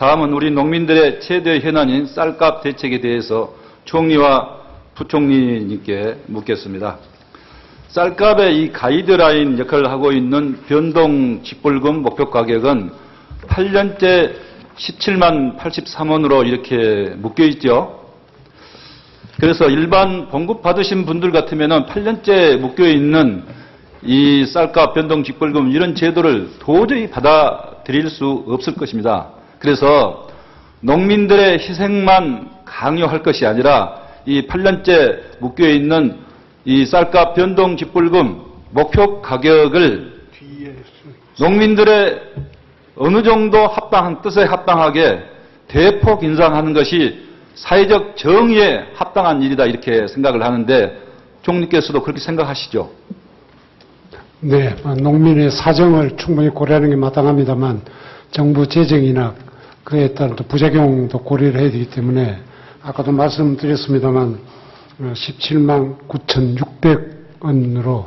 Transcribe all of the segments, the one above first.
다음은 우리 농민들의 최대 현안인 쌀값 대책에 대해서 총리와 부총리님께 묻겠습니다. 쌀값의 이 가이드라인 역할을 하고 있는 변동 직불금 목표 가격은 8년째 17만 83원으로 이렇게 묶여 있죠. 그래서 일반 봉급 받으신 분들 같으면 8년째 묶여 있는 이 쌀값 변동 직불금 이런 제도를 도저히 받아들일 수 없을 것입니다. 그래서 농민들의 희생만 강요할 것이 아니라 이 8년째 묶여 있는 이 쌀값 변동 직불금 목표 가격을 농민들의 어느 정도 합당한 뜻에 합당하게 대폭 인상하는 것이 사회적 정의에 합당한 일이다 이렇게 생각을 하는데 총리께서도 그렇게 생각하시죠? 네, 농민의 사정을 충분히 고려하는 게 마땅합니다만 정부 재정이나 그에 따른 또 부작용도 고려를 해야 되기 때문에 아까도 말씀드렸습니다만 17만 9,600원으로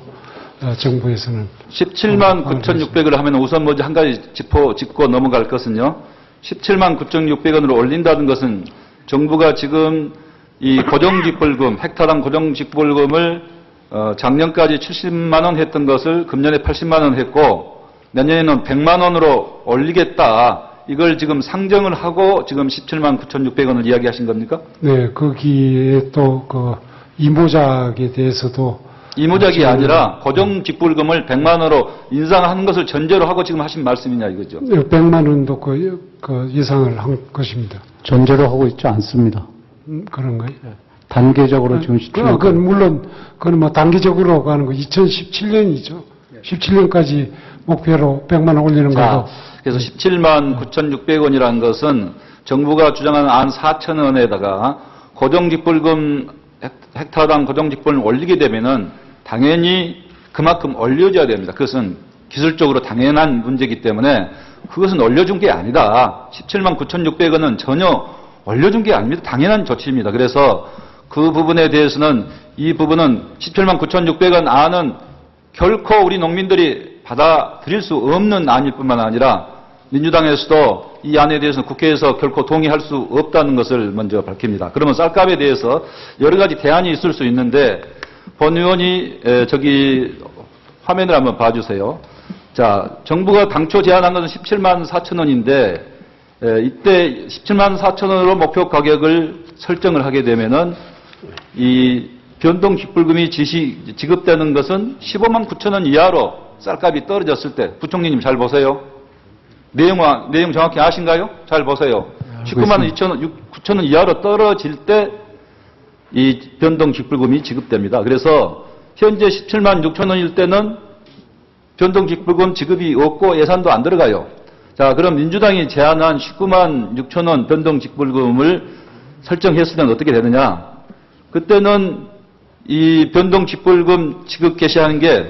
정부에서는 17만 9,600원을 하면 우선 먼저 한 가지 짚고 넘어갈 것은요. 17만 9,600원으로 올린다는 것은 정부가 지금 이 고정직불금, 헥타당 고정직불금을 작년까지 70만 원 했던 것을 금년에 80만 원 했고 내년에는 100만 원으로 올리겠다. 이걸 지금 상정을 하고 지금 17만 9,600원을 이야기하신 겁니까? 네, 거기에 또 그 이모작에 대해서도 이모작이 아니라 고정직불금을 100만 원으로 인상하는 것을 전제로 하고 지금 하신 말씀이냐 이거죠? 네, 100만 원도 그 예상을 한 것입니다. 전제로 하고 있지 않습니다. 그런가요? 단계적으로 지금 시키는 그건 물론 그건 뭐 단계적으로 가는 거 2017년이죠. 17년까지 목표로 100만 원 올리는 거고. 그래서 17만 9,600원이라는 것은 정부가 주장하는 14,000원에다가 고정직불금 헥타당 고정직불금을 올리게 되면은 당연히 그만큼 올려줘야 됩니다. 그것은 기술적으로 당연한 문제이기 때문에 그것은 올려준 게 아니다. 17만 9,600원은 전혀 올려준 게 아닙니다. 당연한 조치입니다. 그래서 그 부분에 대해서는 이 부분은 17만 9,600원 안은 결코 우리 농민들이 받아들일 수 없는 안일 뿐만 아니라 민주당에서도 이 안에 대해서는 국회에서 결코 동의할 수 없다는 것을 먼저 밝힙니다. 그러면 쌀값에 대해서 여러 가지 대안이 있을 수 있는데 본 의원이 저기 화면을 한번 봐주세요. 자, 정부가 당초 제안한 것은 17만 4천 원인데 이때 17만 4천 원으로 목표 가격을 설정을 하게 되면은 이 변동 직불금이 지급되는 것은 15만 9천 원 이하로 쌀값이 떨어졌을 때 부총리님 잘 보세요. 내용 정확히 아신가요? 잘 보세요. 19만 9천 원 이하로 떨어질 때 이 변동 직불금이 지급됩니다. 그래서 현재 17만 6천 원일 때는 변동 직불금 지급이 없고 예산도 안 들어가요. 자, 그럼 민주당이 제안한 19만 6천 원 변동 직불금을 설정했을 때는 어떻게 되느냐? 그때는 이 변동 직불금 지급 개시하는 게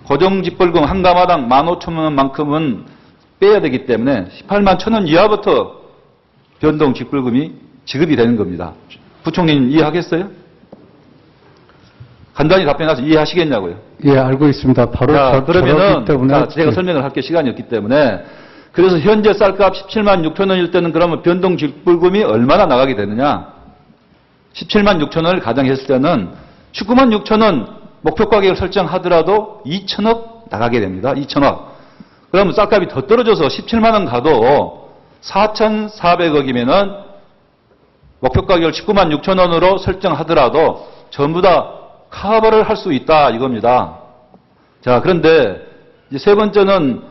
고정 직불금 한 가마당 15,000원만큼은 빼야 되기 때문에 18만 1,000원 이하부터 변동 직불금이 지급이 되는 겁니다. 부총리님 이해하겠어요? 간단히 답변해서 이해하시겠냐고요? 예, 알고 있습니다. 바로 그러면은 때문에 제가 설명을 할 게 시간이 없기 때문에 그래서 현재 쌀값 17만 6천 원일 때는 그러면 변동 직불금이 얼마나 나가게 되느냐? 17만 6천 원을 가정했을 때는 19만 6천 원 목표 가격을 설정하더라도 2천억 나가게 됩니다. 2천억. 그러면 쌀값이 더 떨어져서 17만 원 가도 4,400억이면은 목표 가격을 19만 6천 원으로 설정하더라도 전부 다 커버를 할 수 있다 이겁니다. 자, 그런데 이제 세 번째는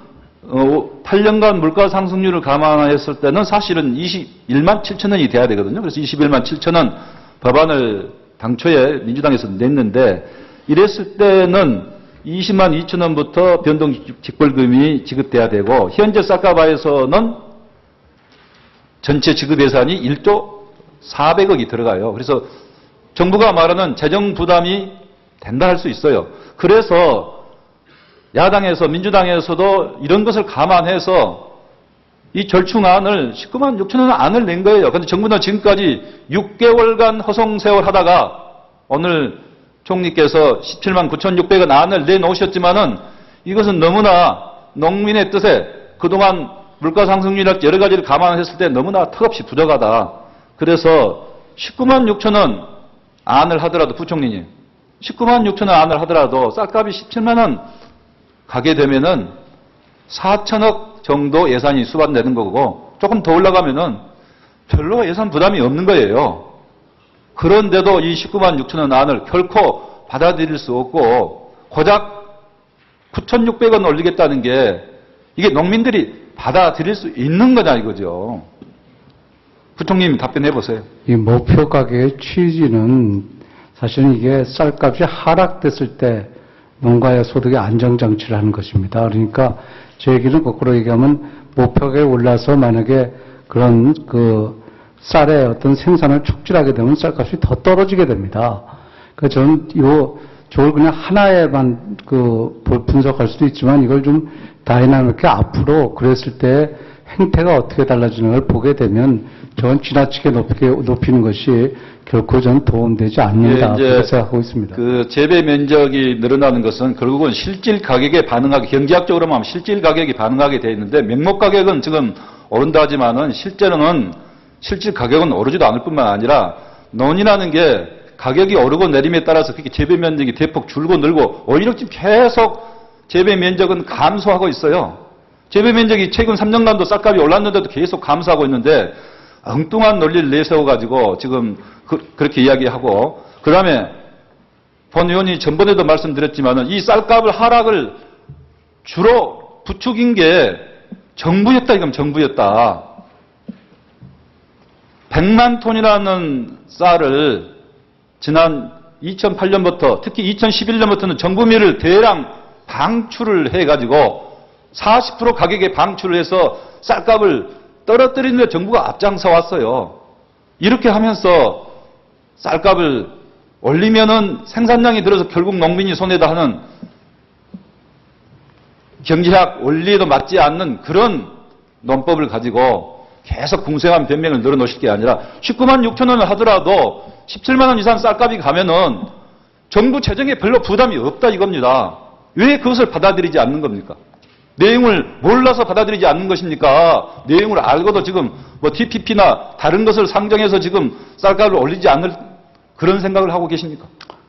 8년간 물가 상승률을 감안했을 때는 사실은 21만 7천 원이 돼야 되거든요. 그래서 21만 7천 원 법안을 당초에 민주당에서 냈는데 이랬을 때는 20만 2천 원부터 변동 직불금이 지급돼야 되고 현재 쌀값에서는 전체 지급 예산이 1조 400억이 들어가요. 그래서 정부가 말하는 재정 부담이 된다 할 수 있어요. 그래서 야당에서 민주당에서도 이런 것을 감안해서 이 절충안을 19만 6천 원 안을 낸 거예요. 그런데 정부는 지금까지 6개월간 허송세월 하다가 오늘 총리께서 17만 9,600원 안을 내놓으셨지만은 이것은 너무나 농민의 뜻에 그동안 물가 상승률이나 여러 가지를 감안했을 때 너무나 턱없이 부족하다. 그래서 19만 6천 원 안을 하더라도 부총리님 19만 6천 원 안을 하더라도 쌀값이 17만 원 가게 되면은 4천억 정도 예산이 수반되는 거고 조금 더 올라가면은 별로 예산 부담이 없는 거예요. 그런데도 이 19만 6천 원 안을 결코 받아들일 수 없고 고작 9,600원 올리겠다는 게 이게 농민들이 받아들일 수 있는 거냐 이거죠. 부총님 답변해 보세요. 이 목표 가격의 취지는 사실은 이게 쌀값이 하락됐을 때 농가의 소득의 안정장치를 하는 것입니다. 그러니까 제 얘기는 거꾸로 얘기하면 목표 가격이 올라서 만약에 그런 쌀의 어떤 생산을 촉진하게 되면 쌀값이 더 떨어지게 됩니다. 그래서 저는 저걸 그냥 하나에만 분석할 수도 있지만 이걸 좀 다이나믹하게 앞으로 그랬을 때 행태가 어떻게 달라지는 걸 보게 되면 저건 지나치게 높이는 것이 결코 전 도움되지 않는다. 이제 그렇게 생각하고 있습니다. 그 재배 면적이 늘어나는 것은 결국은 실질 가격에 반응하게 경제학적으로 하면 실질 가격이 반응하게 돼 있는데 명목 가격은 지금 오른다 하지만은 실제로는 실질 가격은 오르지도 않을 뿐만 아니라 논이라는 게 가격이 오르고 내림에 따라서 그렇게 재배 면적이 대폭 줄고 늘고 오히려 지금 계속 재배 면적은 감소하고 있어요. 재배 면적이 최근 3년간도 쌀값이 올랐는데도 계속 감소하고 있는데 엉뚱한 논리를 내세워가지고 지금 그렇게 이야기하고 그 다음에 본 의원이 전번에도 말씀드렸지만은 이 쌀값을 하락을 주로 부추긴 게 정부였다 이건 정부였다. 100만 톤이라는 쌀을 지난 2008년부터 특히 2011년부터는 정부미를 대량 방출을 해가지고 40% 가격에 방출을 해서 쌀값을 떨어뜨리는 데 정부가 앞장서 왔어요. 이렇게 하면서 쌀값을 올리면은 생산량이 들어서 결국 농민이 손해다 하는 경제학 원리에도 맞지 않는 그런 논법을 가지고 계속 궁색한 변명을 늘어놓으실 게 아니라 19만 6천 원을 하더라도 17만 원 이상 쌀값이 가면은 정부 재정에 별로 부담이 없다 이겁니다. 왜 그것을 받아들이지 않는 겁니까? 내용을 몰라서 받아들이지 않는 것입니까? 내용을 알고도 지금 뭐 TPP나 다른 것을 상정해서 지금 쌀값을 올리지 않을 그런 생각을 하고 계십니까?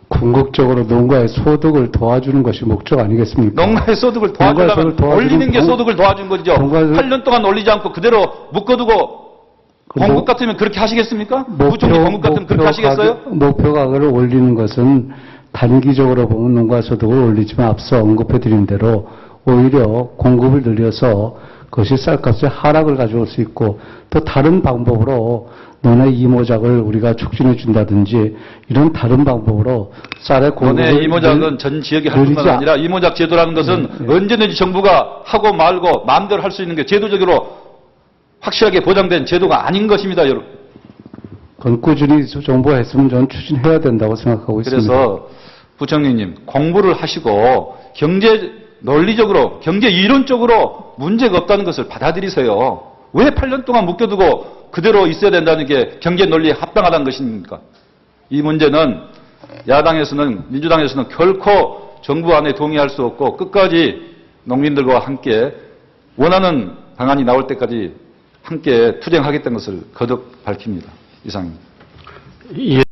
궁극적으로 농가의 소득을 도와주는 것이 목적 아니겠습니까? 농가의 소득을 도와주려면 올리는 게 소득을 도와준 거죠. 8년 동안 올리지 않고 그대로 묶어두고 공급 같으면 그렇게 하시겠습니까? 부총리 공급 같으면 그렇게 하시겠어요? 목표 가격을 올리는 것은 단기적으로 보면 농가 소득을 올리지만 앞서 언급해드린 대로 오히려 공급을 늘려서 그것이 쌀값의 하락을 가져올 수 있고 또 다른 방법으로 논의 이모작을 우리가 촉진해 준다든지 이런 다른 방법으로 쌀의 공급을 논의 이모작은 전 지역이 할 뿐만 아니라 이모작 제도라는 것은 언제든지 정부가 하고 말고 마음대로 할 수 있는 게 제도적으로 확실하게 보장된 제도가 아닌 것입니다, 여러분. 그건 꾸준히 정부가 했으면 저는 추진해야 된다고 생각하고 있습니다. 그래서 부총리님 공부를 하시고 경제 논리적으로 경제 이론적으로 문제가 없다는 것을 받아들이세요. 왜 8년 동안 묶여두고 그대로 있어야 된다는 게 경제 논리에 합당하다는 것입니까? 이 문제는 야당에서는 민주당에서는 결코 정부 안에 동의할 수 없고 끝까지 농민들과 함께 원하는 방안이 나올 때까지 함께 투쟁하겠다는 것을 거듭 밝힙니다. 이상입니다.